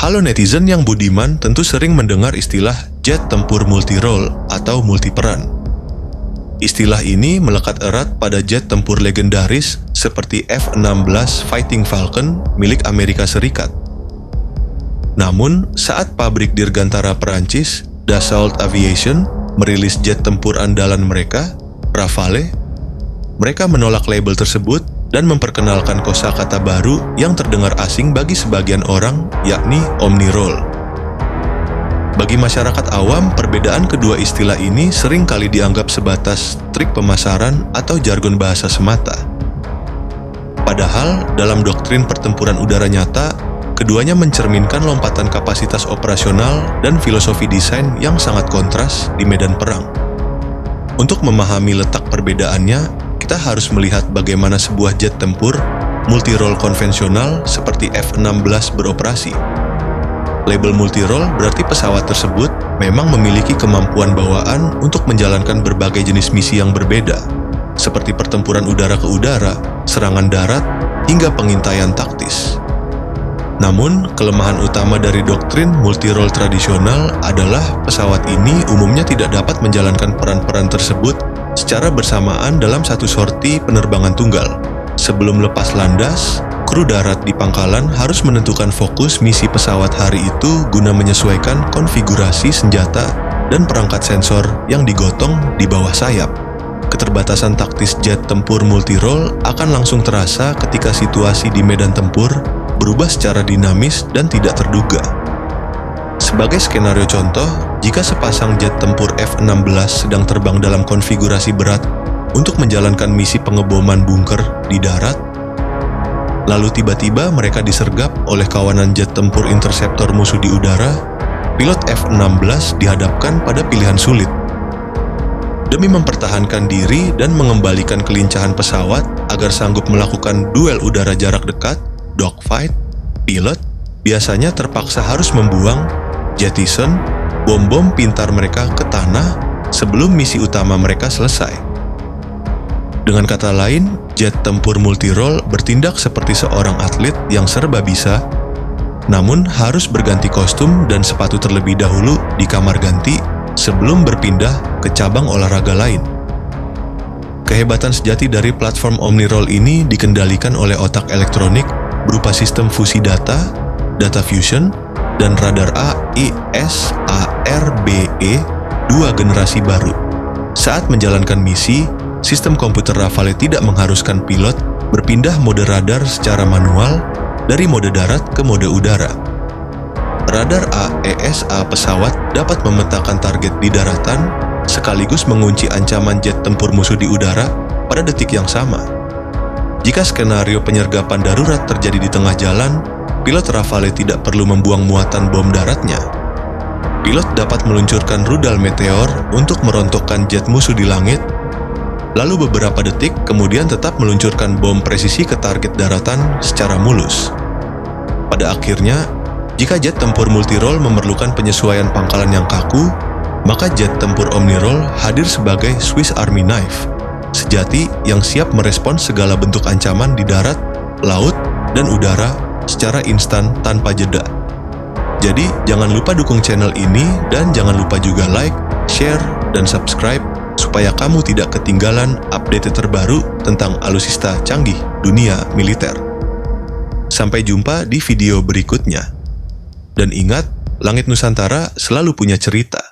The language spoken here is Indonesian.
Kalau netizen yang budiman tentu sering mendengar istilah jet tempur multi-role atau multiperan. Istilah ini melekat erat pada jet tempur legendaris seperti F-16 Fighting Falcon milik Amerika Serikat. Namun, saat pabrik dirgantara Perancis, Dassault Aviation, merilis jet tempur andalan mereka, Rafale, mereka menolak label tersebut dan memperkenalkan kosakata baru yang terdengar asing bagi sebagian orang, yakni Omni-Role. Bagi masyarakat awam, perbedaan kedua istilah ini sering kali dianggap sebatas trik pemasaran atau jargon bahasa semata. Padahal, dalam doktrin pertempuran udara nyata, keduanya mencerminkan lompatan kapasitas operasional dan filosofi desain yang sangat kontras di medan perang. Untuk memahami letak perbedaannya, kita harus melihat bagaimana sebuah jet tempur multi-role konvensional seperti F-16 beroperasi. Label multi-role berarti pesawat tersebut memang memiliki kemampuan bawaan untuk menjalankan berbagai jenis misi yang berbeda, seperti pertempuran udara ke udara, serangan darat, hingga pengintaian taktis. Namun, kelemahan utama dari doktrin multi-role tradisional adalah pesawat ini umumnya tidak dapat menjalankan peran-peran tersebut secara bersamaan dalam satu sorti penerbangan tunggal. Sebelum lepas landas, kru darat di pangkalan harus menentukan fokus misi pesawat hari itu guna menyesuaikan konfigurasi senjata dan perangkat sensor yang digotong di bawah sayap. Keterbatasan taktis jet tempur multi-role akan langsung terasa ketika situasi di medan tempur berubah secara dinamis dan tidak terduga. Sebagai skenario contoh, jika sepasang jet tempur F-16 sedang terbang dalam konfigurasi berat untuk menjalankan misi pengeboman bunker di darat, lalu tiba-tiba mereka disergap oleh kawanan jet tempur interceptor musuh di udara, pilot F-16 dihadapkan pada pilihan sulit. Demi mempertahankan diri dan mengembalikan kelincahan pesawat agar sanggup melakukan duel udara jarak dekat, dogfight, pilot biasanya terpaksa harus membuang, jettison, bom-bom pintar mereka ke tanah sebelum misi utama mereka selesai. Dengan kata lain, jet tempur multi-role bertindak seperti seorang atlet yang serba bisa, namun harus berganti kostum dan sepatu terlebih dahulu di kamar ganti sebelum berpindah ke cabang olahraga lain. Kehebatan sejati dari platform Omni-Role ini dikendalikan oleh otak elektronik berupa sistem fusi data, data fusion, dan radar AIS-ARBE 2 generasi baru. Saat menjalankan misi, sistem komputer Rafale tidak mengharuskan pilot berpindah mode radar secara manual dari mode darat ke mode udara. Radar AESA pesawat dapat memetakan target di daratan sekaligus mengunci ancaman jet tempur musuh di udara pada detik yang sama. Jika skenario penyergapan darurat terjadi di tengah jalan, pilot Rafale tidak perlu membuang muatan bom daratnya. Pilot dapat meluncurkan rudal meteor untuk merontokkan jet musuh di langit, lalu beberapa detik kemudian tetap meluncurkan bom presisi ke target daratan secara mulus. Pada akhirnya, jika jet tempur multi-role memerlukan penyesuaian pangkalan yang kaku, maka jet tempur Omni-Role hadir sebagai Swiss Army knife sejati yang siap merespons segala bentuk ancaman di darat, laut, dan udara secara instan tanpa jeda. Jadi, jangan lupa dukung channel ini dan jangan lupa juga like, share, dan subscribe supaya kamu tidak ketinggalan update terbaru tentang alutsista canggih dunia militer. Sampai jumpa di video berikutnya. Dan ingat, Langit Nusantara selalu punya cerita.